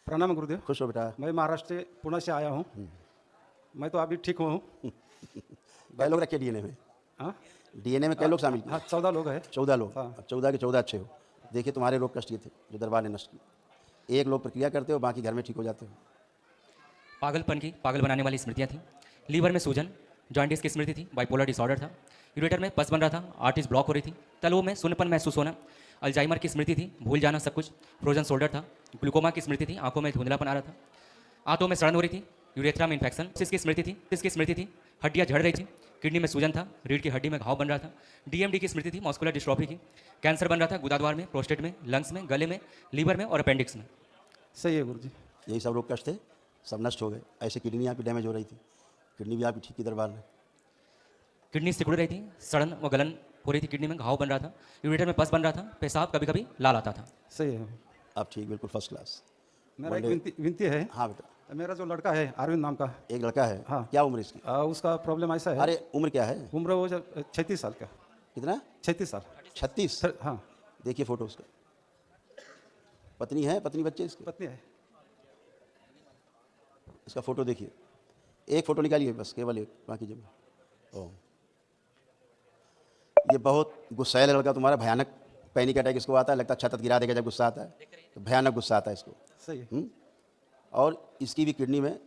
प्रणाम गुरुदेव। खुश हो बेटा। मैं महाराष्ट्र से पुणे से आया हूँ। मैं तो अभी ठीक हूँ। कई लोग रखे डीएनए में? हाँ डीएनए में कई लोग शामिल हाँ, किए? 14 लोग हैं। 14 लोग। हाँ। अब 14 के 14 अच्छे हो। देखिए तुम्हारे रोग कष्ट ये थे जो दरबार ने नष्ट किए। एक लोग प्रक्रिया करते हो, बाकी घर में ठीक हो जाते हो। पागलपन की पागल बनाने वाली स्मृतियाँ थी। लीवर में सूजन, जॉइंटिस की स्मृति थी, बाइपोलर डिसऑर्डर था, यूरेटर में पस बन रहा था, आर्टरीज ब्लॉक हो रही थी, तलवों में सुन्नपन महसूस होना, अल्जाइमर की स्मृति थी, भूल जाना सब कुछ, फ्रोजन शोल्डर था, ग्लूकोमा की स्मृति थी, आंखों में धुंधलापन आ रहा था, आंतों में सड़न हो रही थी, यूरेथ्रा में इन्फेक्शन, सिस की स्मृति थी, हड्डियाँ झड़ रही थी, किडनी में सूजन था, रीढ़ की हड्डी में घाव बन रहा था, डीएमडी की स्मृति थी, मस्कुलर डिस्ट्रॉफी की, कैंसर बन रहा था गुदाद्वार में, प्रोस्टेट में, लंग्स में, गले में, लीवर में और अपेंडिक्स में। सही है गुरुजी। यही सब रोग कष्ट थे, सब नष्ट हो गए। ऐसे किडनी आपकी डैमेज हो रही थी, किडनी भी आपकी ठीक की दरबार में। किडनी सिकुड़ रही थी, सड़न व गलन हो रही थी, किडनी में घाव बन रहा था, यूरेटर में पस बन रहा था, पेशाब कभी कभी लाल आता था। सही है। आप ठीक, बिल्कुल फर्स्ट क्लास। मेरा एक विनती है। हाँ बेटा। मेरा जो लड़का है अरविंद नाम का, एक लड़का है। हाँ। क्या उम्र इसकी? उसका प्रॉब्लम ऐसा है। अरे उम्र क्या है? उम्र वो 36 साल का। कितना? 36 साल। 36? हाँ। देखिए फोटो उसका। पत्नी है? पत्नी बच्चे इसके? पत्नी है। इसका फोटो देखिए। एक फोटो निकालिए बस, केवल एक, बाकी जब। ओह, ये बहुत गुस्सैल लड़का तुम्हारा, भयानक पैनिक अटैक इसको आता है, लगता है छत गिरा देगा जब गुस्सा आता है, तो भयानक गुस्सा आता है इसको। सही है। और इसकी भी किडनी में,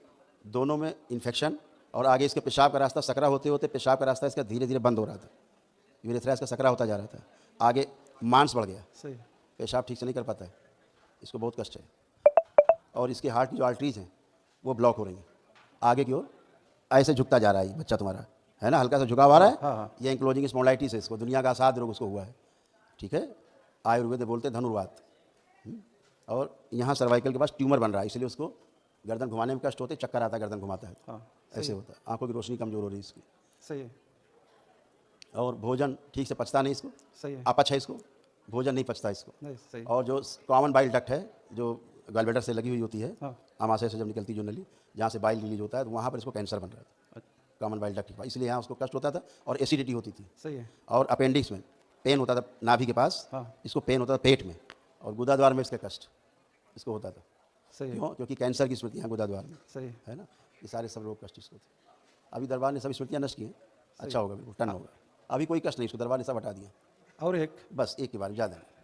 दोनों में इन्फेक्शन, और आगे इसके पेशाब का रास्ता सकरा होते होते पेशाब का रास्ता इसका धीरे धीरे बंद हो रहा था, यूरेथ्रा इसका सकरा होता जा रहा था, आगे मांस बढ़ गया, सही है। पेशाब ठीक से नहीं कर पाता है, इसको बहुत कष्ट है। और इसके हार्ट की जो आर्टरीज हैं वो ब्लॉक हो रही हैं, आगे की ओर ऐसे झुकता जा रहा है ये बच्चा तुम्हारा, है ना, हल्का सा झुकाव आ रहा है। हाँ, हाँ। ये एंक्लोजिंग स्पॉन्डिलाइटिस है, इसको दुनिया का असाध्य रोग उसको हुआ है, ठीक है। आयुर्वेद बोलते हैं धनुर्वात। और यहाँ सर्वाइकल के पास ट्यूमर बन रहा है, इसलिए उसको गर्दन घुमाने में कष्ट होते, चक्कर आता है, गर्दन घुमाता है, हाँ, ऐसे होता है, आंखों की रोशनी कमजोर हो रही है इसकी। सही है। और भोजन ठीक से पचता नहीं इसको, सही है। अपच है इसको, भोजन नहीं पचता इसको। नहीं, सही। और जो कॉमन बाइल डक्ट है, जो गलब्लैडर से लगी हुई होती है, हाँ। आमाशय से जब निकलती जो नली, जहाँ से बाइल रिलीज होता है, तो वहाँ पर इसको कैंसर बन रहा था, कॉमन बाइल डक्ट, इसलिए यहाँ उसको कष्ट होता था और एसिडिटी होती थी। सही है। और अपेंडिक्स में पेन होता था, नाभि के पास, हाँ। इसको पेन होता था पेट में, और गुदाद्वार में इसका कष्ट इसको होता था। सही है। क्यों? क्योंकि कैंसर की स्मृतियाँ गुदाद्वार में, सही है। है ना, ये सारे सब रोग कष्ट इसको थे। अभी दरबार ने सब स्मृतियाँ नष्ट की हैं, अच्छा होगा, बिल्कुल टन होगा। अभी कोई कष्ट नहीं, इसको दरबार ने सब हटा दिया। और एक बस एक के बारे में ज़्यादा नहीं।